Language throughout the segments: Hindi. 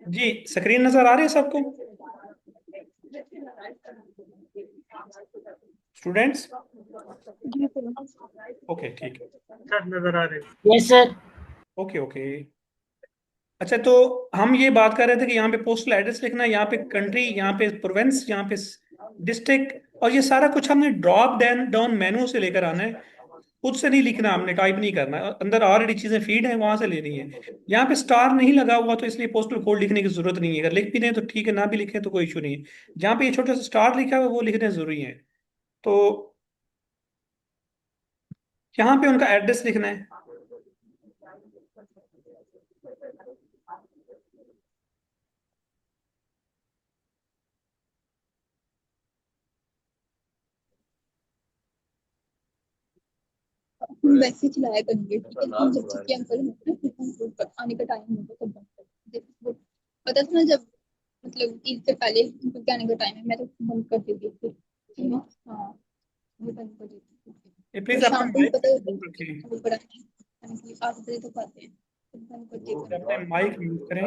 जी, स्क्रीन नजर आ रही है सबको? स्टूडेंट्स? जी सर। ओके, ठीक है। सर नजर आ रहे हैं। Yes sir. Okay okay. अच्छा, तो हम ये बात कर रहे थे कि यहाँ पे पोस्टल एड्रेस लिखना है, यहाँ पे कंट्री, यहाँ पे प्रोविंस, यहाँ पे डिस्ट्रिक्ट, और ये सारा कुछ हमने ड्रॉप डाउन डाउन मेनू से लेकर आना है। खुद से नहीं लिखना, हमने टाइप नहीं करना है, अंदर ऑलरेडी चीजें फीड है, वहां से लेनी है। यहाँ पे स्टार नहीं लगा हुआ तो इसलिए पोस्टल कोड लिखने की जरूरत नहीं है। अगर लिख भी दें तो ठीक है, ना भी लिखें तो कोई इशू नहीं है। जहाँ पे ये छोटा सा स्टार लिखा हुआ है वो लिखने जरूरी है। तो यहाँ पे उनका एड्रेस लिखना है। हम वैसे ही चलाया करेंगे, ठीक है, लेकिन जब छुट्टियां अंकल होंगे ना, फिर हम आने का टाइम होगा तब बंद कर देंगे। वो पता था ना, जब मतलब ईद से पहले उनके के आने का टाइम है, मैं तो बंद कर देती फिर, ठीक है। हाँ, वो बंद कर देती ये और प्लीज अपना शाम को भी माइक पता म्यूट रखें। है वो पढ़ा नहीं 8 बजे तक आते हैं, फिर बंद कर अपने देते माइक म्यूट करें।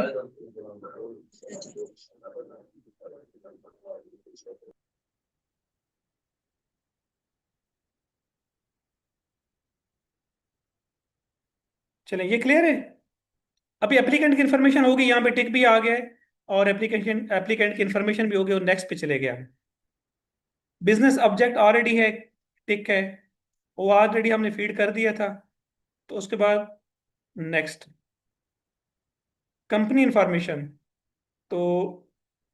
चलें, ये क्लियर है? अभी एप्लीकेंट की इन्फॉर्मेशन होगी, यहाँ पे टिक भी आ गया है, और एप्लीकेशन एप्लीकेंट की इन्फॉर्मेशन भी होगी, और नेक्स्ट पे चले गया। बिजनेस ऑब्जेक्ट ऑलरेडी है, टिक है, वो ऑलरेडी हमने फीड कर दिया था। तो उसके बाद नेक्स्ट, कंपनी इंफॉर्मेशन। तो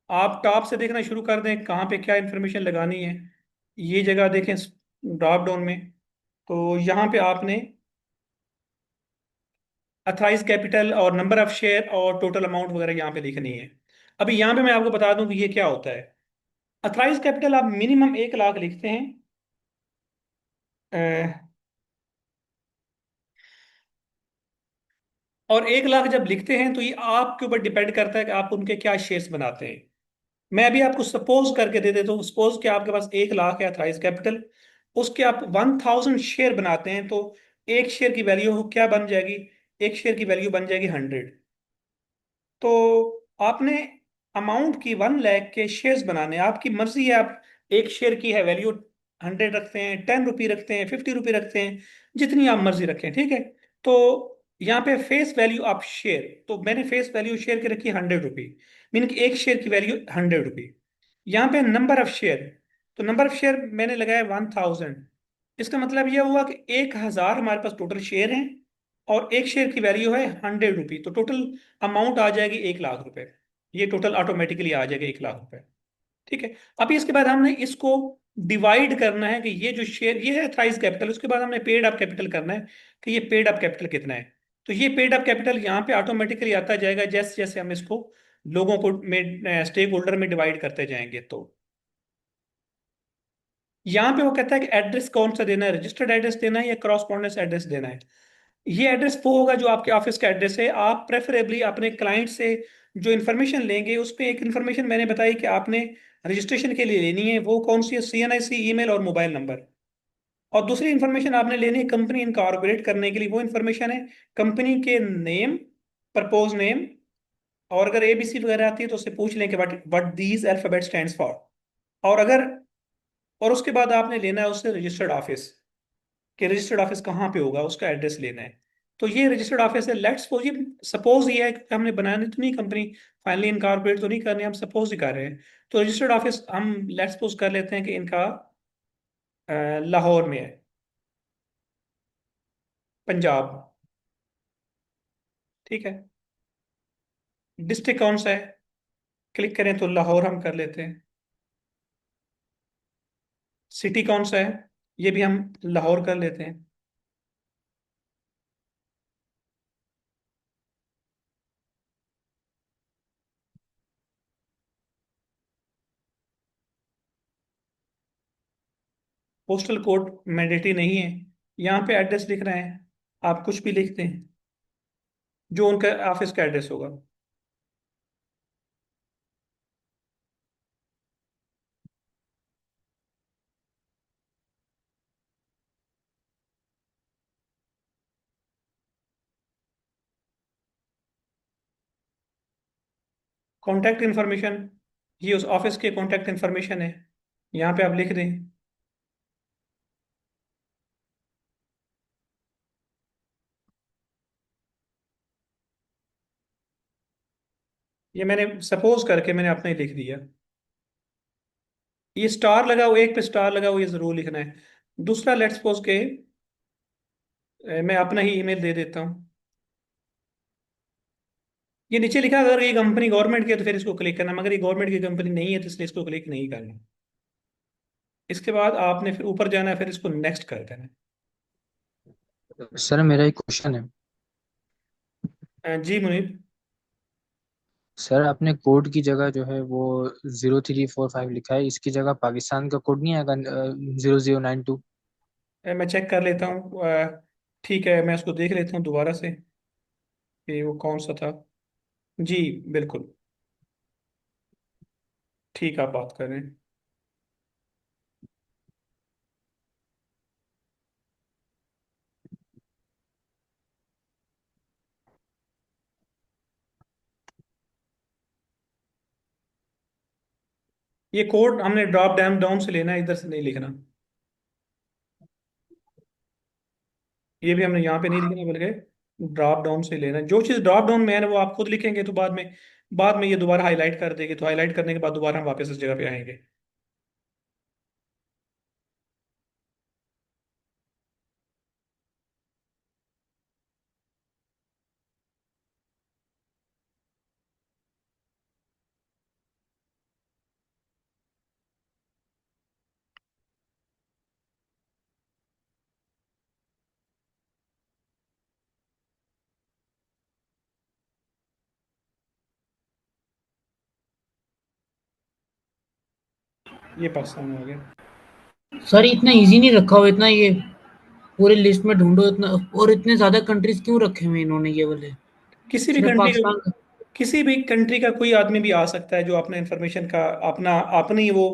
आप टॉप से देखना शुरू कर दें कहाँ पे क्या इंफॉर्मेशन लगानी है। ये जगह देखें ड्रॉप डाउन में। तो यहाँ पे आपने अथराइज कैपिटल और नंबर ऑफ शेयर और टोटल अमाउंट वगैरह यहाँ पे लिखनी है। अभी यहाँ पे मैं आपको बता दूं कि ये क्या होता है। अथराइज कैपिटल आप मिनिमम 1 लाख लिखते हैं। अ, और 1 लाख जब लिखते हैं तो ये आपके ऊपर डिपेंड करता है कि आप उनके क्या शेयर्स बनाते हैं। मैं अभी आपको सपोज करके दे देता हूँ, सपोज कि आपके पास 1 लाख है अथराइज कैपिटल, उसके आप 1000 शेयर बनाते हैं, तो एक शेयर की वैल्यू क्या बन जाएगी? एक शेयर की वैल्यू बन जाएगी 100। तो आपने अमाउंट की 1 लाख के शेयर्स बनाने, आपकी मर्जी है, आप एक शेयर की है वैल्यू 100 रखते हैं, 10 रुपी रखते हैं, 50 रुपी रखते हैं, जितनी आप मर्जी रखें, ठीक है। तो यहाँ पे फेस वैल्यू आप शेयर, तो मैंने फेस वैल्यू शेयर की रखी 100 रुपी, मीन कि एक शेयर की वैल्यू 100 रुपी। यहाँ पे नंबर ऑफ शेयर, तो नंबर ऑफ शेयर मैंने लगाया 1000। इसका मतलब यह हुआ कि 1000 हमारे पास टोटल शेयर हैं, और एक शेयर की वैल्यू है 100 रुपी, तो टोटल अमाउंट आ जाएगी 1 लाख रुपए। ये टोटल ऑटोमेटिकली आ जाएगा 1 लाख रुपए, ठीक है। अभी इसके बाद हमने इसको डिवाइड करना है कि ये जो शेयर, ये है अथराइज कैपिटल, उसके बाद हमने पेड अप कैपिटल करना है कि ये पेड अप कैपिटल कितना है। तो ये पेड अप कैपिटल यहाँ पे ऑटोमेटिकली आता जाएगा जैसे जैसे हम इसको लोगों को में स्टेक होल्डर में डिवाइड करते जाएंगे। तो यहाँ पे वो कहता है कि एड्रेस कौन सा देना है, रजिस्टर्ड एड्रेस देना है या क्रॉसपॉन्डेंस एड्रेस देना है। ये एड्रेस वो होगा जो आपके ऑफिस का एड्रेस है। आप प्रेफरेबली अपने क्लाइंट से जो इन्फॉर्मेशन लेंगे, उस पर एक इन्फॉर्मेशन मैंने बताई कि आपने रजिस्ट्रेशन के लिए लेनी है, वो कौन सी है? CNIC ईमेल और मोबाइल नंबर। और दूसरी इन्फॉर्मेशन आपने लेनी है कंपनी इनकॉर्पोरेट करने के लिए, वो इन्फॉर्मेशन है कंपनी के नेम, प्रपोज नेम, और अगर ABC वगैरह आती है तो उससे पूछ लें कि what what these alphabet stands for. और अगर, और उसके बाद आपने लेना है उससे रजिस्टर्ड ऑफिस, कि रजिस्टर्ड ऑफिस कहाँ पे होगा, उसका एड्रेस लेना है। तो ये रजिस्टर्ड ऑफिस है। लेट्स सपोज, ये सपोज ये है कि हमने बनानी तो नहीं कंपनी, फाइनली इनकॉर्पोरेट तो नहीं करनी, हम सपोज ही कर रहे हैं। तो रजिस्टर्ड ऑफिस हम लेट्स सपोज कर लेते हैं कि इनका लाहौर में है, पंजाब, ठीक है। डिस्ट्रिक्ट कौन सा है? क्लिक करें तो लाहौर हम कर लेते हैं। सिटी कौन सा है? ये भी हम लाहौर कर लेते हैं। पोस्टल कोड मैंडेटरी नहीं है, यहाँ पे एड्रेस लिख रहे हैं, आप कुछ भी लिखते हैं जो उनका ऑफिस का एड्रेस होगा। कॉन्टैक्ट इन्फॉर्मेशन, ये उस ऑफिस के कॉन्टैक्ट इन्फॉर्मेशन है, यहाँ पे आप लिख दें। ये मैंने सपोज करके मैंने अपना ही लिख दिया। ये स्टार लगा हुआ, एक पे स्टार लगा हुआ, ये जरूर लिखना है। दूसरा, लेट्स सपोज के मैं अपना ही ईमेल दे देता हूँ। ये नीचे लिखा है, अगर ये कंपनी गवर्नमेंट की है तो फिर इसको क्लिक करना, मगर ये गवर्नमेंट की कंपनी नहीं है तो इसलिए इसको क्लिक नहीं करना। इसके बाद आपने फिर ऊपर जाना है, फिर इसको नेक्स्ट कर देना सर मेरा एक क्वेश्चन है। जी मुनीब। सर आपने कोड की जगह जो है वो 0345 लिखा है, इसकी जगह पाकिस्तान का कोड नहीं आएगा 0092? मैं चेक कर लेता हूँ। ठीक है, मैं उसको देख लेता हूँ दोबारा से कि वो कौन सा था। जी बिल्कुल, ठीक आप बात कर रहे हैं। ये कोड हमने ड्रॉप डाउन डाउन से लेना है, इधर से नहीं लिखना। ये भी हमने यहाँ पे नहीं लिखना, बल्कि ड्रॉप डाउन से लेना है। जो चीज़ ड्रॉप डाउन में है ना वो आप खुद लिखेंगे तो बाद में ये दोबारा हाईलाइट कर देगी, तो हाईलाइट करने के बाद दोबारा हम वापस इस जगह पे आएंगे। ये पाकिस्तान में आ गया। सर इतना इजी नहीं रखा हुआ, इतना ये पूरे लिस्ट में ढूंढो इतना, और इतने ज्यादा कंट्रीज क्यों रखे हुए इन्होंने ये वाले? किसी भी सिर्फ कंट्री का पाकिस्तान का? किसी भी कंट्री का कोई आदमी भी आ सकता है जो अपना इंफॉर्मेशन का अपना अपनी वो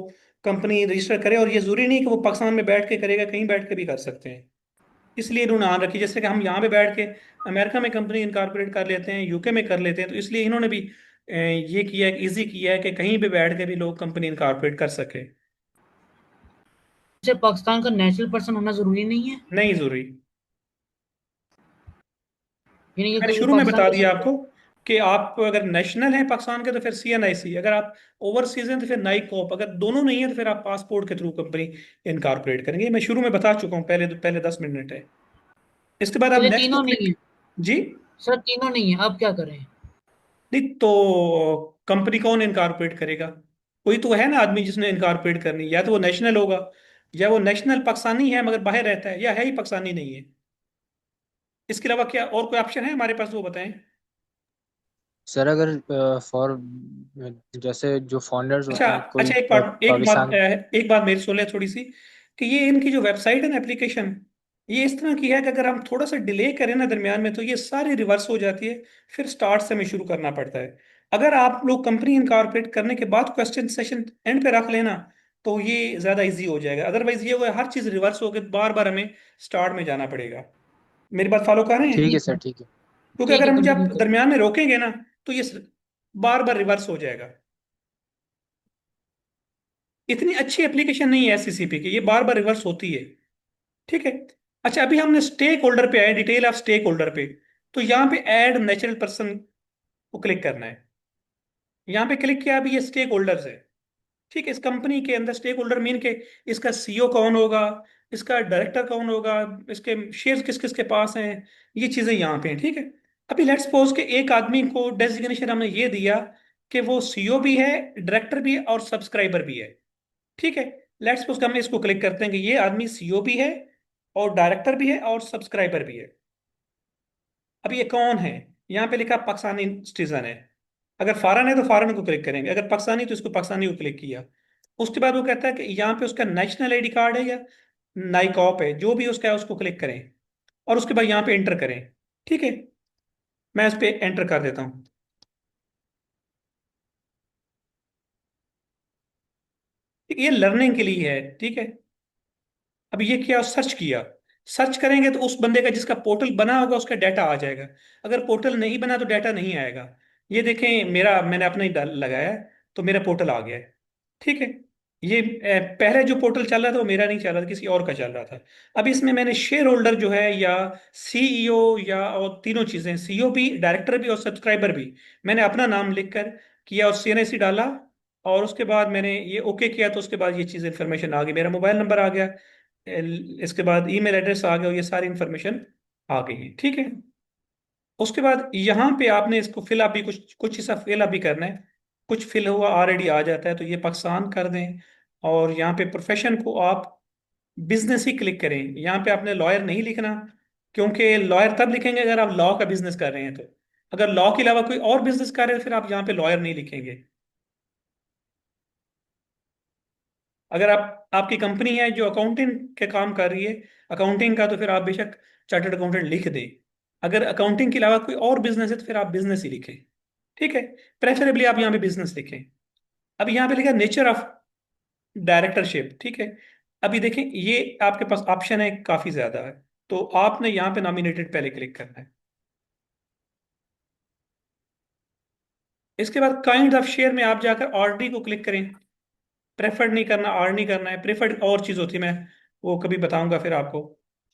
कंपनी रजिस्टर करे, और ये जरूरी नहीं कि वो पाकिस्तान में बैठ के करेगा, कहीं बैठ के भी कर सकते हैं। इसलिए इन्होंने ध्यान रखी, जैसे कि हम यहाँ पे बैठ के अमेरिका में कंपनी इनकॉर्पोरेट कर लेते हैं, यूके में कर लेते हैं, तो इसलिए इन्होंने भी ये किया है, इजी किया है कि कहीं भी बैठ के भी लोग कंपनी इनकॉर्पोरेट कर सके। सिर्फ पाकिस्तान का नेशनल पर्सन होना जरूरी नहीं है? नहीं जरूरी। यानी कि मैंने कोई शुरू में पाकिस्तान बता का दिया आपको कि आप अगर नेशनल हैं पाकिस्तान के तो फिर CNIC, अगर आप ओवरसीज हैं तो फिर नाई कॉप, अगर दोनों नहीं है तो फिर आप पासपोर्ट के थ्रू कंपनी इनकॉर्पोरेट करेंगे। मैं शुरू में बता चुका हूँ, पहले पहले 10 मिनट है। इसके बाद आप चलिए नेक्स्ट तीनों नहीं क्लिक। है। जी। सर तीनों नहीं है, अब क्या करें? नहीं तो कंपनी कौन इनकॉर्पोरेट करेगा? कोई तो है ना आदमी जिसने इनकॉर्पोरेट करनी, या तो वो नेशनल होगा, या वो नेशनल पाकिस्तानी है मगर बाहर रहता है, या है ही पाकिस्तानी नहीं है। इसके अलावा क्या और कोई ऑप्शन है हमारे पास, वो बताएं। सर अगर फॉर जैसे जो फाउंडर्स अच्छा। होते हैं कोई अच्छा, पाकिस्तान। एक बात मेरी सुन ले थोड़ी सी, कि ये इनकी जो वेबसाइट है ना, एप्लीकेशन, ये इस तरह की है कि अगर हम थोड़ा सा डिले करें ना दरमियान में तो ये सारी रिवर्स हो जाती है, फिर स्टार्ट से हमें शुरू करना पड़ता है। अगर आप लोग कंपनी इनकॉर्पोरेट करने के बाद क्वेश्चन सेशन एंड पे रख लेना तो ये ज़्यादा इजी हो जाएगा, अदरवाइज ये होगा हर चीज़ रिवर्स हो गई, बार बार हमें स्टार्ट में जाना पड़ेगा। मेरी बात फॉलो कर रहे हैं? ठीक है ठीक सर, है। ठीक है। क्योंकि ठीक अगर है, हम जब कंटिन्यू करो। दरमियान में रोकेंगे ना तो ये बार बार रिवर्स हो जाएगा। इतनी अच्छी एप्लीकेशन नहीं है SCCP की, ये बार बार रिवर्स होती है। ठीक है। अच्छा, अभी हमने स्टेक होल्डर पे आए, डिटेल ऑफ स्टेक होल्डर पे, तो यहाँ पे ऐड नेचुरल पर्सन को क्लिक करना है। यहाँ पे क्लिक किया, अभी ये स्टेक होल्डर्स है। ठीक है, इस कंपनी के अंदर स्टेक होल्डर मीन के इसका CEO कौन होगा, इसका डायरेक्टर कौन होगा, इसके शेयर्स किस किस के पास हैं, ये चीजें यहाँ पे हैं। ठीक है। अभी लेट्स सपोज के एक आदमी को डेजिग्नेशन हमने ये दिया कि वो CEO भी है, डायरेक्टर भी है और सब्सक्राइबर भी है। ठीक है। लेट्स सपोज हम इसको क्लिक करते हैं कि ये आदमी CEO भी है और डायरेक्टर भी है और सब्सक्राइबर भी है। अब ये कौन है? यहाँ पे लिखा पाकिस्तानी सिटीजन है। अगर फॉरेन है तो फॉरेन को क्लिक करेंगे, अगर पाकिस्तानी तो इसको पाकिस्तानी को क्लिक किया। उसके बाद वो कहता है कि यहाँ पे उसका नेशनल ID कार्ड है या नाइकॉप है, जो भी उसका है उसको क्लिक करें, और उसके बाद यहाँ पे एंटर करें। ठीक है। मैं इस पे एंटर कर देता हूँ। ठीक है, ये लर्निंग के लिए है। ठीक है। अब ये किया, सर्च किया। सर्च करेंगे तो उस बंदे का जिसका पोर्टल बना होगा उसका डाटा आ जाएगा, अगर पोर्टल नहीं बना तो डाटा नहीं आएगा। ये देखें मेरा, मैंने अपना ही लगाया है, तो मेरा पोर्टल आ गया है। ठीक है। ये पहले जो पोर्टल चल रहा था वो मेरा नहीं चल रहा था, किसी और का चल रहा था। अब इसमें मैंने शेयर होल्डर जो है, या सीईओ, या और तीनों चीजें, सीईओ भी, डायरेक्टर भी और सब्सक्राइबर भी, मैंने अपना नाम लिखकर किया और सीएनएसी डाला। और उसके बाद मैंने ये ओके किया, तो उसके बाद ये चीज इंफॉर्मेशन आ गई, मेरा मोबाइल नंबर आ गया, इसके बाद ईमेल एड्रेस आ गया, और ये सारी इंफॉर्मेशन आ गई है। ठीक है। उसके बाद यहाँ पे आपने इसको फिल अप भी, कुछ कुछ हिस्सा फिल अप भी करना है। कुछ फिल हुआ ऑलरेडी आ जाता है, तो ये पाकिस्तान कर दें। और यहाँ पे प्रोफेशन को आप बिजनेस ही क्लिक करें, यहाँ पे आपने लॉयर नहीं लिखना, क्योंकि लॉयर तब लिखेंगे अगर आप लॉ का बिजनेस कर रहे हैं तो। अगर लॉ के अलावा कोई और बिजनेस कर रहे हैं, फिर आप यहाँ पे लॉयर नहीं लिखेंगे। अगर आप, आपकी कंपनी है जो अकाउंटिंग के काम कर रही है, अकाउंटिंग का, तो फिर आप बेशक चार्टर्ड अकाउंटेंट लिख दें। अगर अकाउंटिंग के अलावा कोई और बिजनेस है, तो फिर आप बिजनेस ही लिखें। ठीक है। प्रेफरेबली आप यहाँ पे बिजनेस लिखें। अब यहाँ पे लिखा नेचर ऑफ डायरेक्टरशिप। ठीक है। अभी देखें, ये आपके पास ऑप्शन है काफी ज्यादा है, तो आपने यहाँ पे नॉमिनेटेड पहले क्लिक करना है। इसके बाद काइंड ऑफ शेयर में आप जाकर ऑर्डी को क्लिक करें। प्रेफर्ड नहीं करना, आर नहीं करना है। प्रेफर्ड और चीज होती है, मैं वो कभी बताऊंगा फिर आपको।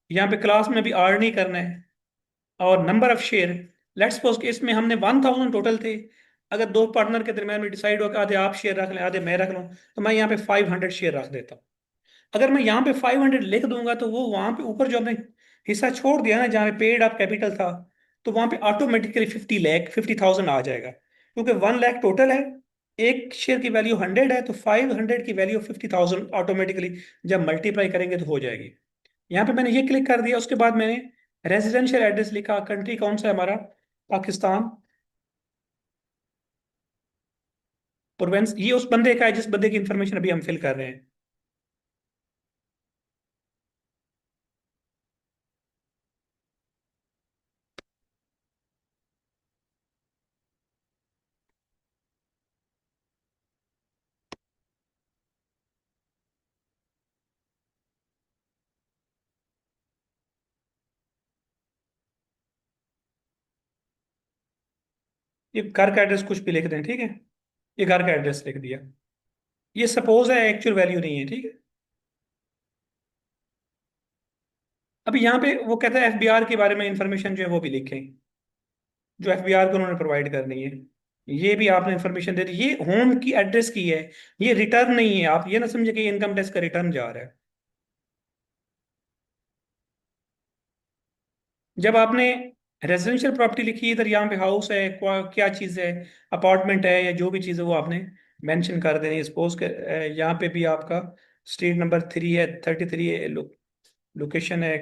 यहाँ पे क्लास में भी आर नहीं करना है। और number of share, let's suppose कि इसमें हमने 1000 टोटल थे। अगर दो पार्टनर के दरमियान में डिसाइड हो कि आधे आप शेयर रख लें, आधे मैं रख लूं, तो मैं यहाँ पे 500 शेयर रख देता हूँ। अगर मैं यहाँ पे 500 लिख दूंगा, तो वो वहां पे ऊपर जो हमने हिस्सा छोड़ दिया ना, जहाँ पे पेड अप कैपिटल था, तो वहां पे ऑटोमेटिकली 50,000 आ जाएगा, क्योंकि 1 लाख टोटल है। एक शेयर की वैल्यू 100 है, तो 500 की वैल्यू 50,000 ऑटोमेटिकली जब मल्टीप्लाई करेंगे तो हो जाएगी। यहाँ पे मैंने ये क्लिक कर दिया। उसके बाद मैंने रेजिडेंशियल एड्रेस लिखा, कंट्री कौन सा है हमारा, पाकिस्तान। प्रोवेंस ये उस बंदे का है जिस बंदे की इंफॉर्मेशन अभी हम फिल कर रहे हैं। ये घर का एड्रेस कुछ भी लिख दें, ठीक है। ये घर का एड्रेस लिख दिया। ये सपोज है, एक्चुअल वैल्यू नहीं है, ठीक है। अभी यहाँ पे वो कहता है एफबीआर के बारे में इंफॉर्मेशन जो है वो भी लिखें, जो एफबीआर को उन्होंने प्रोवाइड करनी है। ये भी आपने इंफॉर्मेशन दे दी। ये होम की एड्रेस की है, ये रिटर्न नहीं है। आप ये ना समझे कि इनकम टैक्स का रिटर्न जा रहा है। जब आपने रेजिडेंशियल प्रॉपर्टी लिखी, इधर यहाँ पे हाउस है, क्या चीज़ है, अपार्टमेंट है, या जो भी चीज़ है वो आपने मेंशन कर देनी है। सपोज कर यहाँ पे भी आपका स्ट्रीट नंबर 3 है, 33 है, लोकेशन है।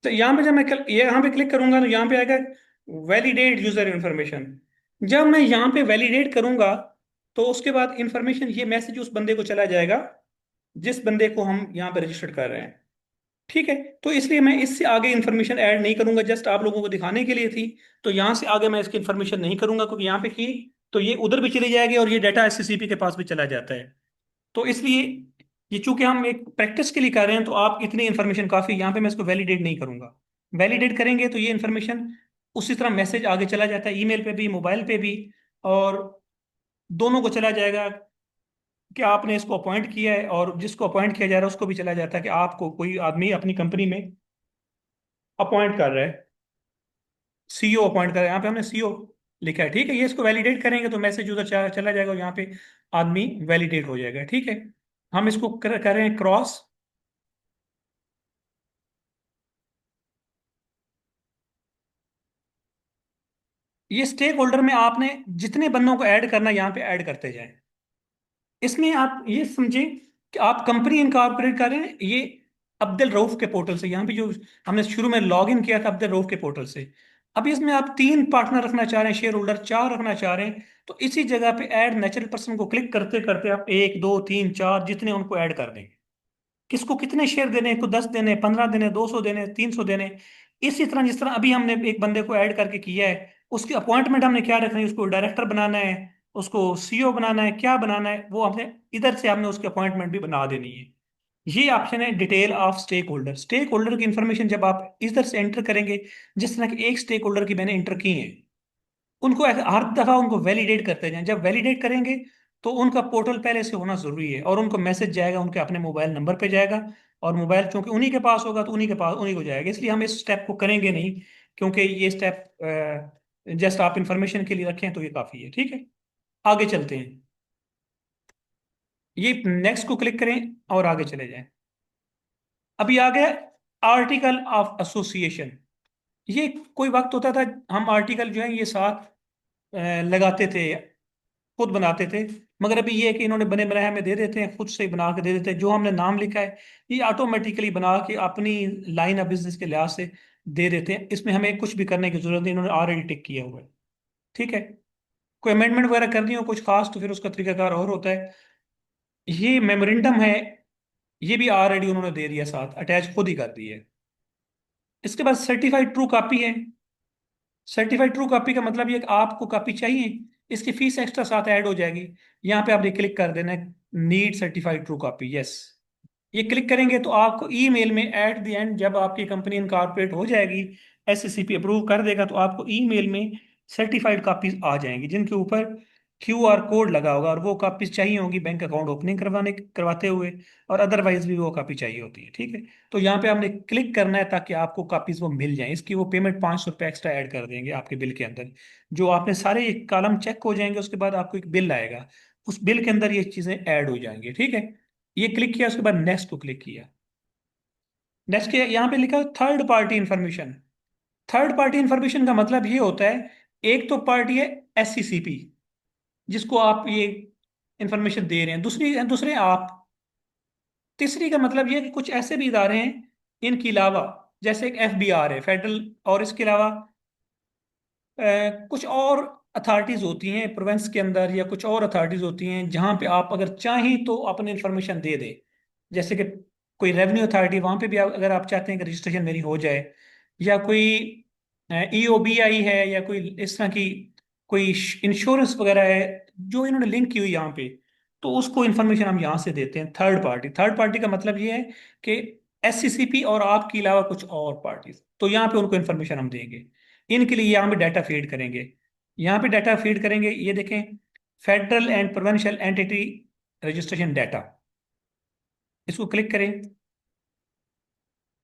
तो यहाँ पे जब मैं यहाँ पे क्लिक करूंगा, तो यहाँ पे आएगा वैलिडेट यूजर इंफॉर्मेशन। जब मैं यहाँ पे वैलिडेट करूंगा, तो उसके बाद इंफॉर्मेशन, ये मैसेज उस बंदे को चला जाएगा जिस बंदे को हम यहाँ पे रजिस्टर्ड कर रहे हैं। ठीक है। तो इसलिए मैं इससे आगे इंफॉर्मेशन ऐड नहीं करूंगा, जस्ट आप लोगों को दिखाने के लिए थी। तो यहाँ से आगे मैं इसकी इंफॉर्मेशन नहीं करूंगा, क्योंकि यहाँ पे की तो ये उधर भी चली जाएगी, और ये डाटा एससीसीपी के पास भी चला जाता है। तो इसलिए ये चूंकि हम एक प्रैक्टिस के लिए कर रहे हैं, तो आप इतनी इंफॉर्मेशन काफी, यहाँ पे मैं इसको वैलिडेट नहीं करूंगा। वैलिडेट करेंगे तो ये इंफॉर्मेशन उसी तरह मैसेज आगे चला जाता है, ईमेल पे भी, मोबाइल पे भी, और दोनों को चला जाएगा कि आपने इसको अपॉइंट किया है, और जिसको अपॉइंट किया जा रहा है उसको भी चला जाता है कि आपको कोई आदमी अपनी कंपनी में अपॉइंट कर रहा है, सीईओ अपॉइंट कर रहा है। यहाँ पे हमने सीईओ लिखा है। ठीक है। ये इसको वैलिडेट करेंगे तो मैसेज उधर चला जाएगा, और यहाँ पे आदमी वैलिडेट हो जाएगा। ठीक है। हम इसको करें क्रॉस। ये स्टेक होल्डर में आपने जितने बंदों को ऐड करना, यहाँ पे ऐड करते जाएं। इसमें आप ये समझें कि आप कंपनी इनकॉर्पोरेट कर रहे हैं, ये अब्दुल रऊफ के पोर्टल से, यहाँ पे जो हमने शुरू में लॉग इन किया था अब्दुल रऊफ के पोर्टल से। अब इसमें आप 3 पार्टनर रखना चाह रहे हैं, शेयर होल्डर 4 रखना चाह रहे हैं, तो इसी जगह पे ऐड नेचुरल पर्सन को क्लिक करते करते आप 1 2 3 4 जितने उनको ऐड कर देंगे। किसको कितने शेयर देने हैं, को 10 देने, 15 देने, 200 देने, 300 देने। इसी तरह जिस तरह अभी हमने एक बंदे को ऐड करके किया है, उसकी अपॉइंटमेंट हमने क्या रखनी है, उसको डायरेक्टर बनाना है, उसको सीईओ बनाना है, क्या बनाना है, वो हमने इधर से हमने उसकी अपॉइंटमेंट भी बना देनी है। ये ऑप्शन है detail of stake holder. Stake holder की इंफॉर्मेशन जब आप इधर से एंटर करेंगे, जिस तरह की एक स्टेक होल्डर की मैंने एंटर की है, उनको हर दफा उनको वैलिडेट करते जाएं। जब वैलिडेट करेंगे तो उनका पोर्टल पहले से होना जरूरी है, और उनको मैसेज जाएगा उनके अपने मोबाइल नंबर पे जाएगा, और मोबाइल चूंकि उन्हीं के पास होगा तो उन्हीं के पास उन्हीं को जाएगा। इसलिए हम इस स्टेप को करेंगे नहीं, क्योंकि ये स्टेप जस्ट आप इंफॉर्मेशन के लिए रखें तो ये काफी है। ठीक है, आगे चलते हैं। ये नेक्स्ट को क्लिक करें और आगे चले जाएं। अभी आ गया आर्टिकल ऑफ एसोसिएशन। ये कोई वक्त होता था हम आर्टिकल जो है ये साथ लगाते थे, खुद बनाते थे, मगर अभी ये है कि इन्होंने बने बनाए हमें दे देते हैं, खुद से बना के दे देते हैं। जो हमने नाम लिखा है ये ऑटोमेटिकली बना के अपनी लाइन ऑफ बिजनेस के लिहाज से दे देते हैं। इसमें हमें कुछ भी करने की जरूरत नहीं, इन्होंने ऑलरेडी टिक किया हुआ है। ठीक है, कोई अमेंडमेंट वगैरह करनी हो कुछ खास तो फिर उसका तरीकाकार और होता है। ये मेमोरेंडम है, ये भी ऑलरेडी उन्होंने दे दिया, साथ अटैच खुद ही कर दी है। इसके बाद सर्टिफाइड ट्रू कॉपी है। सर्टिफाइड ट्रू कॉपी का मतलब ये कि आपको कॉपी चाहिए, इसकी फीस एक्स्ट्रा साथ ऐड हो जाएगी। यहाँ पे आपने क्लिक कर देना है need certified true copy, yes. ये क्लिक करेंगे तो आपको ईमेल में एट द एंड जब आपकी कंपनी इनकॉर्पोरेट हो जाएगी, एससीसीपी अप्रूव कर देगा, तो आपको ईमेल में सर्टिफाइड कॉपीज आ जाएंगी जिनके ऊपर क्यूआर कोड लगा होगा, और वो कॉपीज चाहिए होंगी बैंक अकाउंट ओपनिंग करवाते हुए, और अदरवाइज भी वो कॉपी चाहिए होती है। ठीक है, तो यहाँ पे आपने क्लिक करना है ताकि आपको कॉपीज वो मिल जाए। इसकी वो पेमेंट 500 रुपये एक्स्ट्रा ऐड कर देंगे आपके बिल के अंदर। जो आपने सारे कॉलम चेक हो जाएंगे, उसके बाद आपको एक बिल आएगा, उस बिल के अंदर ये चीजें ऐड हो जाएंगी। ठीक है, ये क्लिक किया, उसके बाद नेक्स्ट को क्लिक किया। नेक्स्ट किया, यहाँ पे लिखा third party information. Third party information का मतलब ये होता है, एक तो पार्टी है एससीसीपी जिसको आप ये इंफॉर्मेशन दे रहे हैं, दूसरी दूसरे आप, तीसरी का मतलब ये है कि कुछ ऐसे भी इदारे हैं इनके अलावा, जैसे एक एफबीआर है फेडरल, और इसके अलावा कुछ और अथॉरिटीज होती हैं प्रोविंस के अंदर, या कुछ और अथॉरिटीज होती हैं जहां पे आप अगर चाहें तो अपनी इंफॉर्मेशन दे दें। जैसे कि कोई रेवेन्यू अथॉरिटी, वहां पे भी अगर आप चाहते हैं कि रजिस्ट्रेशन मेरी हो जाए, या कोई ईओबीआई है, या कोई इस तरह की कोई इंश्योरेंस वगैरह है जो इन्होंने लिंक की हुई यहाँ पे, तो उसको इन्फॉर्मेशन हम यहाँ से देते हैं थर्ड पार्टी। थर्ड पार्टी का मतलब ये है कि एससीसीपी और आपके अलावा कुछ और पार्टीज, तो यहाँ पे उनको इन्फॉर्मेशन हम देंगे। इनके लिए यहाँ पे डाटा फीड करेंगे। यहाँ पे डाटा फीड करेंगे, ये देखें, federal and provincial entity registration data, इसको क्लिक करें।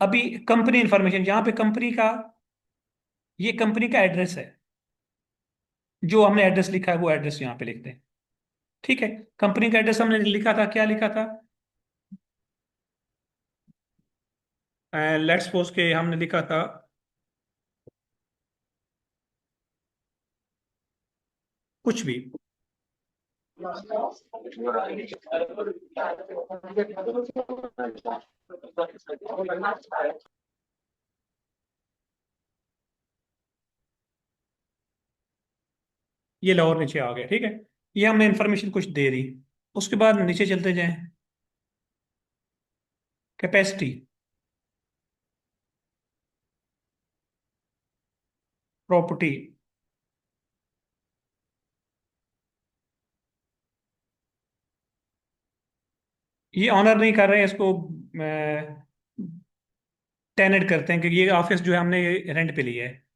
अभी कंपनी इंफॉर्मेशन, यहाँ पे कंपनी का, ये कंपनी का एड्रेस है, जो हमने एड्रेस लिखा है वो एड्रेस यहाँ पे लिखते हैं। ठीक है, कंपनी का एड्रेस हमने लिखा था, क्या लिखा था, लेट्स सपोज के हमने लिखा था कुछ भी, ये लाहौर नीचे आ गया। ठीक है, ये हमने इंफॉर्मेशन कुछ दे दी। उसके बाद नीचे चलते जाएं, कैपेसिटी, प्रॉपर्टी, ये ऑनर नहीं कर रहे हैं इसको, टेनेट करते हैं कि ये ऑफिस जो है हमने रेंट पे लिया है।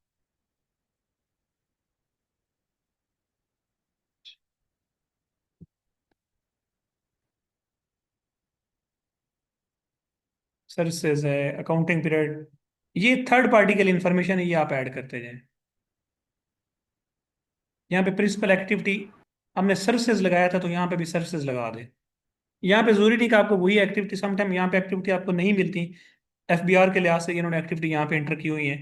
सर्विसेज है, अकाउंटिंग पीरियड, ये थर्ड पार्टी के लिए इंफॉर्मेशन है, ये आप ऐड करते जाएं। यहाँ पे प्रिंसिपल एक्टिविटी हमने सर्विसेज लगाया था, तो यहाँ पे भी सर्विसेज लगा दें। यहाँ पे जरूरी नहीं कि आपको वही एक्टिविटी, समटाइम यहाँ पे एक्टिविटी आपको नहीं मिलती। एफबीआर के लिहाज से इन्होंने एक्टिविटी यहाँ पे एंटर की हुई है,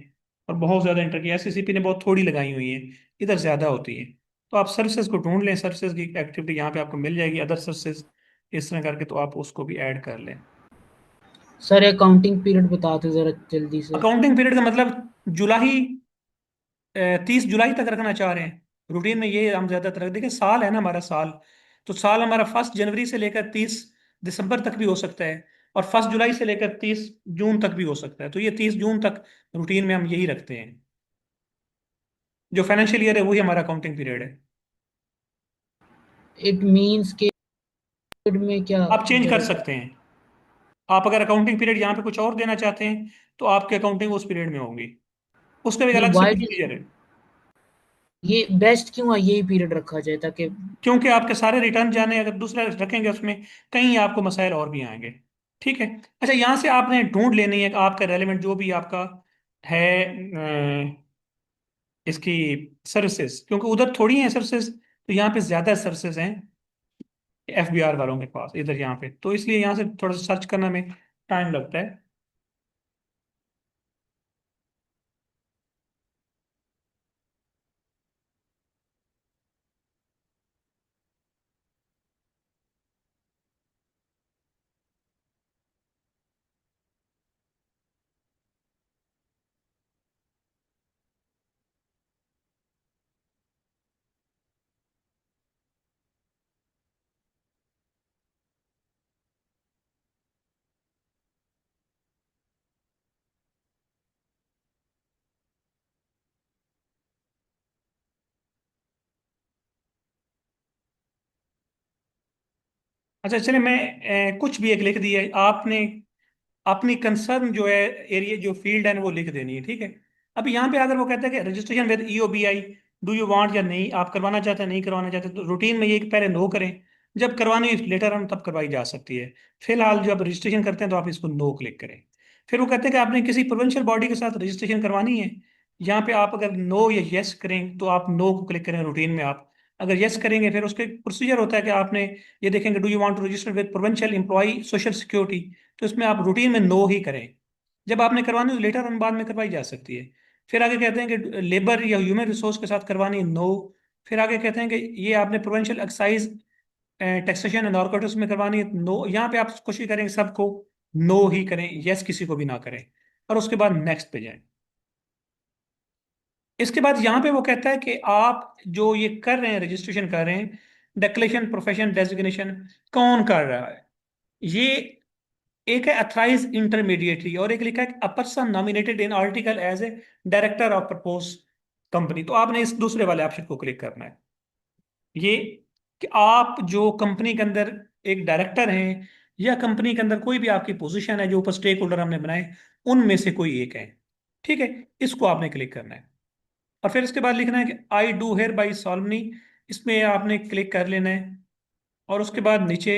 और बहुत ज़्यादा एंटर की, एससीसीपी ने बहुत थोड़ी लगाई हुई है, इधर ज़्यादा होती है। तो आप सर्विसेज को ढूंढ लें, सर्विसेज की एक्टिविटी यहाँ पे आपको मिल जाएगी, अदर सर्विसेज इस तरह करके, तो आप उसको भी ऐड कर लें। सर अकाउंटिंग पीरियड बता दो जरा जल्दी से। अकाउंटिंग पीरियड का मतलब जुलाई 30 जुलाई तक रखना चाह रहे हैं, रूटीन में ये हम ज्यादातर देखें, साल है ना हमारा साल, तो साल हमारा 1 जनवरी से लेकर 30 दिसंबर तक भी हो सकता है, और 1 जुलाई से लेकर 30 जून तक भी हो सकता है। तो ये 30 जून तक रूटीन में हम यही रखते हैं। जो फाइनेंशियल ईयर है वही हमारा अकाउंटिंग पीरियड है। इट मीन्स के में क्या आप चेंज कर जरूरत सकते हैं। आप अगर अकाउंटिंग पीरियड यहाँ पे कुछ और देना चाहते हैं तो आपकी अकाउंटिंग उस पीरियड में होगी, उसका भी एक नहीं, अलग से वाई प्रोसीजर है। ये बेस्ट क्यों है यही पीरियड रखा जाए ताकि क्योंकि आपके सारे रिटर्न जाने, अगर दूसरा रखेंगे उसमें कहीं आपको मसाइल और भी आएंगे। ठीक है। अच्छा, यहाँ से आपने ढूंढ लेनी है कि आपका रेलेवेंट जो भी आपका है इसकी सर्विसेज, क्योंकि उधर थोड़ी है सर्विसेज, तो यहाँ पे ज्यादा सर्विसेज हैं एफबीआर वालों के पास इधर यहाँ पे, तो इसलिए यहाँ से थोड़ा सा सर्च करने में टाइम लगता है। अच्छा चलिए, मैं कुछ भी एक लिख दिया आपने, अपनी कंसर्न जो है एरिया जो फील्ड है ना, वो लिख देनी है। ठीक है। अब यहाँ पे अगर वो कहता है कि registration with EOBI do you want, या नहीं आप करवाना चाहते हैं नहीं करवाना चाहते, तो रूटीन में ये कि पहले नो करें, जब करवानी लेटर ऑन तब करवाई जा सकती है। फिलहाल जब रजिस्ट्रेशन करते हैं तो आप इसको नो क्लिक करें। फिर वो कहते हैं कि आपने किसी प्रोविंशियल बॉडी के साथ रजिस्ट्रेशन करवानी है, यहाँ पे आप अगर नो या यस करें तो आप नो को क्लिक करें रूटीन में। आप अगर यस करेंगे फिर उसके प्रोसीजर होता है कि आपने ये देखेंगे, do you want to register with provincial employ social security, तो इसमें आप रूटीन में नो ही करें। जब आपने करवानी तो लेटर ऑन बाद में करवाई जा सकती है। फिर आगे कहते हैं कि लेबर या ह्यूमन रिसोर्स के साथ करवानी, नो। फिर आगे कहते हैं कि ये आपने provincial excise taxation and narcotics में करवानी है, नो। यहाँ पे आप कोशिश करेंगे सबको नो ही करें, यस किसी को भी ना करें, और उसके बाद नेक्स्ट पे जाएं। इसके बाद यहाँ पे वो कहता है कि आप जो ये कर रहे हैं, रजिस्ट्रेशन कर रहे हैं, डिक्लेरेशन प्रोफेशन डेजिग्नेशन कौन कर रहा है, ये एक है अथराइज इंटरमीडिएटरी, और एक लिखा है a person nominated in article as a director of propose company. तो आपने इस दूसरे वाले ऑप्शन को क्लिक करना है, ये कि आप जो कंपनी के अंदर एक डायरेक्टर हैं, या कंपनी के अंदर कोई भी आपकी पोजीशन है जो ऊपर स्टेक होल्डर हमने बनाए उनमें से कोई एक है। ठीक है। इसको आपने क्लिक करना है, और फिर इसके बाद लिखना है कि आई डू हेयर बाई सॉल्मनी, इसमें आपने क्लिक कर लेना है। और उसके बाद नीचे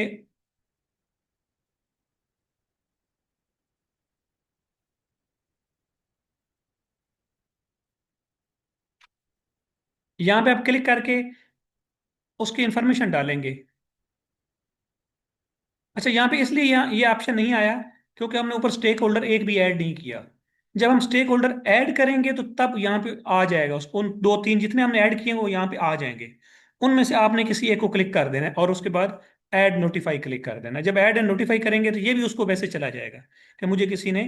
यहाँ पे आप क्लिक करके उसकी इंफॉर्मेशन डालेंगे। अच्छा, यहाँ पे इसलिए यहाँ ये ऑप्शन नहीं आया क्योंकि हमने ऊपर स्टेक होल्डर एक भी ऐड नहीं किया। जब हम स्टेक होल्डर ऐड करेंगे तो तब यहाँ पे आ जाएगा, उसको उन दो तीन जितने हमने ऐड किए हैं वो यहाँ पे आ जाएंगे। उनमें से आपने किसी एक को क्लिक कर देना है, और उसके बाद ऐड नोटिफाई क्लिक कर देना है। जब ऐड एंड नोटिफाई करेंगे तो ये भी उसको वैसे चला जाएगा कि मुझे किसी ने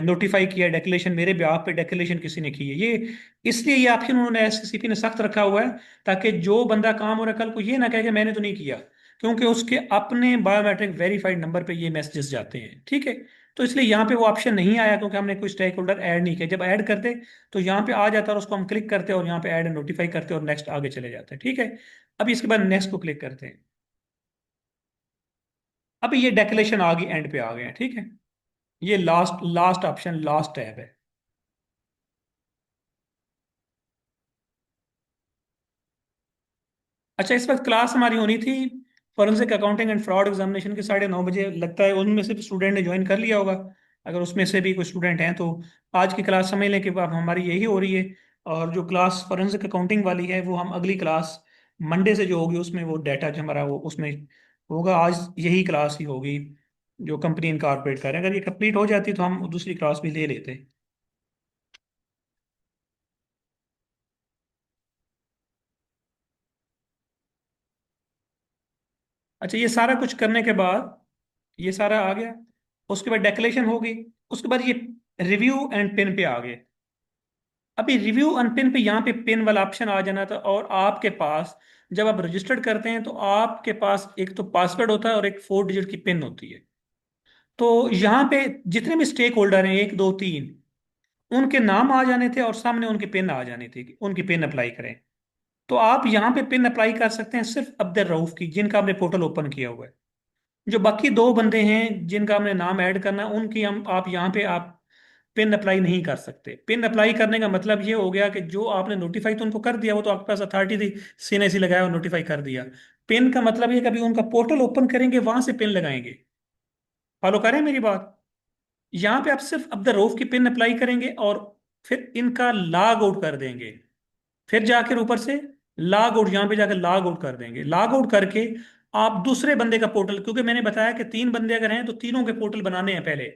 नोटिफाई किया, डेक्लेरेशन मेरे ब्याह पे डेक्लेरेशन किसी ने की है। ये इसलिए ये ऑप्शन उन्होंने एससीपी ने सख्त रखा हुआ है, ताकि जो बंदा काम हो रहा है कल को ये ना कहे कि मैंने तो नहीं किया, क्योंकि उसके अपने बायोमेट्रिक वेरीफाइड नंबर पे ये मैसेजेस जाते हैं। ठीक है। तो इसलिए यहाँ पे वो ऑप्शन नहीं आया क्योंकि हमने कोई स्टेक होल्डर ऐड नहीं किया। जब ऐड करते तो यहाँ पे आ जाता और उसको हम क्लिक करते और यहाँ पे ऐड नोटिफाई करते और नेक्स्ट आगे चले जाते हैं। ठीक है। अभी इसके बाद नेक्स्ट को क्लिक करते हैं। अभी ये डेक्लेरेशन आ गई, एंड पे आ गए हैं। ठीक है। ये last last option, last tab है। अच्छा, इस वक्त क्लास हमारी होनी थी forensic accounting and fraud examination के 9:30 बजे। लगता है उनमें से भी स्टूडेंट ने ज्वाइन कर लिया होगा। अगर उसमें से भी कोई स्टूडेंट हैं तो आज की क्लास समझ लें कि अब हमारी यही हो रही है। और जो क्लास फॉरेंसिक अकाउंटिंग वाली है वो हम अगली क्लास मंडे से जो होगी उसमें वो डाटा जो हमारा वो उसमें होगा। आज यही क्लास ही होगी जो कंपनी इनकॉर्पोरेट कर रहे हैं। अगर ये कंप्लीट हो जाती तो हम दूसरी क्लास भी ले लेते। अच्छा, ये सारा कुछ करने के बाद ये सारा आ गया, उसके बाद डेक्लेरेशन होगी, उसके बाद ये रिव्यू एंड पिन पे आ गए। अभी रिव्यू ऑन पिन पे यहाँ पे पिन वाला ऑप्शन आ जाना था, और आपके पास जब आप रजिस्टर्ड करते हैं तो आपके पास एक तो पासवर्ड होता है और एक 4 डिजिट की पिन होती है। तो यहाँ पे जितने भी स्टेक होल्डर हैं, 1 2 3, उनके नाम आ जाने थे और सामने उनकी पिन आ जानी थी कि उनकी पिन अप्लाई करें। तो आप यहाँ पे पिन अप्लाई कर सकते हैं सिर्फ अब्दुल रऊफ की, जिनका आपने पोर्टल ओपन किया हुआ है। जो बाकी 2 बंदे हैं जिनका हमने नाम ऐड करना है, उनकी हम आप यहाँ पे आप पिन अप्लाई नहीं कर सकते। पिन अप्लाई करने का मतलब ये हो गया कि जो आपने नोटिफाई तो उनको कर दिया, वो तो आपके पास अथॉरिटी थी, सीएनआईसी लगाया और नोटिफाई कर दिया। पिन का मतलब ये कि अभी उनका पोर्टल ओपन करेंगे, वहां से पिन लगाएंगे। फॉलो करें मेरी बात। यहाँ पे आप सिर्फ अब्दुल रऊफ की पिन अप्लाई करेंगे और फिर इनका लॉग आउट कर देंगे। फिर जाकर ऊपर से लॉग आउट, यहाँ पे जाकर लॉग आउट कर देंगे। लॉग आउट करके आप दूसरे बंदे का पोर्टल, क्योंकि मैंने बताया कि 3 बंदे अगर हैं तो तीनों के पोर्टल बनाने हैं पहले।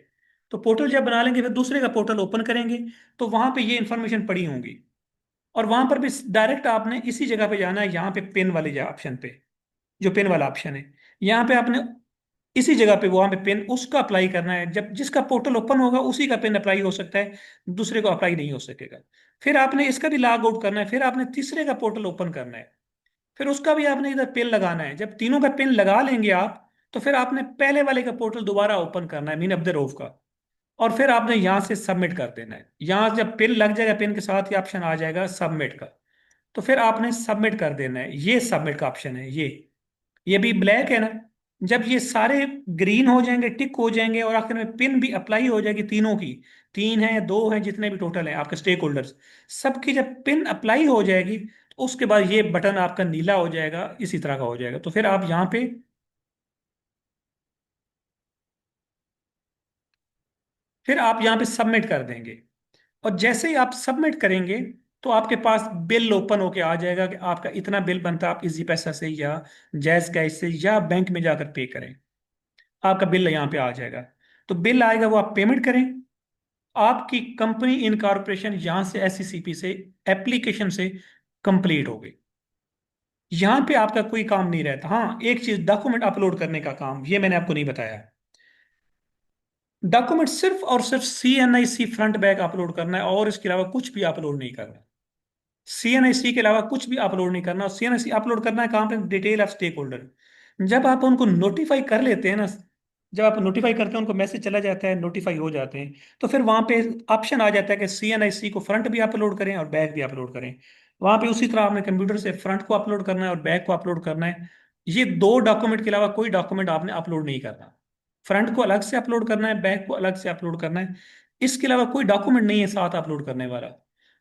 तो पोर्टल जब बना लेंगे फिर दूसरे का पोर्टल ओपन करेंगे, तो वहां पे ये इंफॉर्मेशन पड़ी होंगी। और वहां पर भी डायरेक्ट आपने इसी जगह पे जाना है, यहाँ पे पिन वाले ऑप्शन पे, जो पिन वाला ऑप्शन है, यहाँ पे आपने इसी जगह पे वहां पे पिन उसका अप्लाई करना है। जब जिसका पोर्टल ओपन होगा उसी का पिन अप्लाई हो सकता है, दूसरे को अप्लाई नहीं हो सकेगा। फिर आपने इसका भी लॉग आउट करना है, फिर आपने तीसरे का पोर्टल ओपन करना है, फिर उसका भी आपने इधर पिन लगाना है। जब तीनों का पिन लगा लेंगे आप, तो फिर आपने पहले वाले का पोर्टल दोबारा ओपन करना है, मीन अब्दुल रऊफ का। और फिर आपने यहां से सबमिट कर देना है। यहां जब पिन लग जाएगा, पिन के साथ ही ऑप्शन आ जाएगा सबमिट का, तो फिर आपने सबमिट कर देना है। ये सबमिट का ऑप्शन है, ये भी ब्लैक है ना। जब ये सारे ग्रीन हो जाएंगे, टिक हो जाएंगे, और आखिर में पिन भी अप्लाई हो जाएगी तीनों की, 3 है 2 है, जितने भी टोटल हैं आपके स्टेक होल्डर्स, सबकी जब पिन अप्लाई हो जाएगी, तो उसके बाद ये बटन आपका नीला हो जाएगा, इसी तरह का हो जाएगा। तो फिर आप यहाँ पे, फिर आप यहाँ पे सबमिट कर देंगे। और जैसे ही आप सबमिट करेंगे, तो आपके पास बिल ओपन होके आ जाएगा कि आपका इतना बिल बनता है, आप इजी पैसा से या जैज कैश से या बैंक में जाकर पे करें। आपका बिल यहाँ पे आ जाएगा। तो बिल आएगा, वो आप पेमेंट करें। आपकी कंपनी इनकॉर्पोरेशन यहाँ से एससीसीपी से एप्लीकेशन से कंप्लीट हो गई। यहाँ पे आपका कोई काम नहीं रहता। हाँ, एक चीज, डॉक्यूमेंट अपलोड करने का काम, ये मैंने आपको नहीं बताया। डॉक्यूमेंट सिर्फ और सिर्फ सीएनआईसी फ्रंट बैक अपलोड करना है, और इसके अलावा कुछ भी अपलोड नहीं करना। सीएनआईसी के अलावा कुछ भी अपलोड नहीं करना। और सीएनआईसी अपलोड करना है कहाँ पे? Detail of stake holder. जब आप उनको नोटिफाई कर लेते हैं ना, जब आप नोटिफाई करते हैं, उनको मैसेज चला जाता है, नोटिफाई हो जाते हैं, तो फिर वहां पे ऑप्शन आ जाता है कि सीएनआईसी को फ्रंट भी अपलोड करें और बैक भी अपलोड करें। वहां पे उसी तरह आपने कंप्यूटर से फ्रंट को अपलोड करना है और बैक को अपलोड करना है। ये 2 डॉक्यूमेंट के अलावा कोई डॉक्यूमेंट आपने अपलोड नहीं करना। फ्रंट को अलग से अपलोड करना है, बैक को अलग से अपलोड करना है। इसके अलावा कोई डॉक्यूमेंट नहीं है साथ अपलोड करने वाला।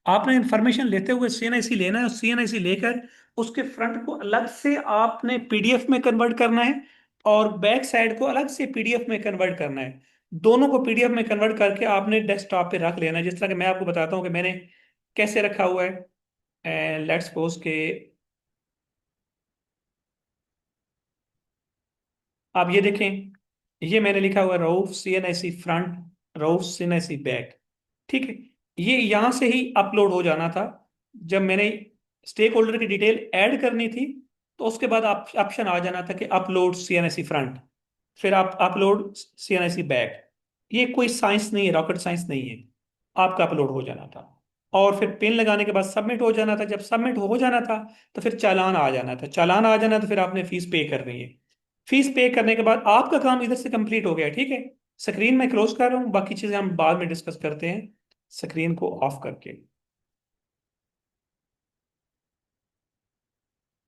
आपने इंफॉर्मेशन लेते हुए सीएनआईसी लेना है, और सीएनआईसी लेकर उसके फ्रंट को अलग से आपने पीडीएफ में कन्वर्ट करना है, और बैक साइड को अलग से पीडीएफ में कन्वर्ट करना है। दोनों को पीडीएफ में कन्वर्ट करके आपने डेस्कटॉप पे रख लेना है, जिस तरह कि मैं आपको बताता हूँ कि मैंने कैसे रखा हुआ है। लेट्स सपोज के आप ये देखें, ये मैंने लिखा हुआ है Rauf CNIC front, Rauf CNIC back. ठीक है, ये यहां से ही अपलोड हो जाना था। जब मैंने स्टेक होल्डर की डिटेल ऐड करनी थी, तो उसके बाद ऑप्शन आ जाना था कि अपलोड सीएनआईसी फ्रंट, फिर आप अपलोड सीएनआईसी बैक। ये कोई साइंस नहीं है, रॉकेट साइंस नहीं है। आपका अपलोड हो जाना था, और फिर पिन लगाने के बाद सबमिट हो जाना था। जब सबमिट हो जाना था, तो फिर चालान आ जाना था। चालान आ जाना तो फिर आपने फीस पे करनी है। फीस पे करने के बाद आपका काम इधर से कंप्लीट हो गया। ठीक है, स्क्रीन में क्लोज कर रहा हूँ, बाकी चीजें हम बाद में डिस्कस करते हैं स्क्रीन को ऑफ करके।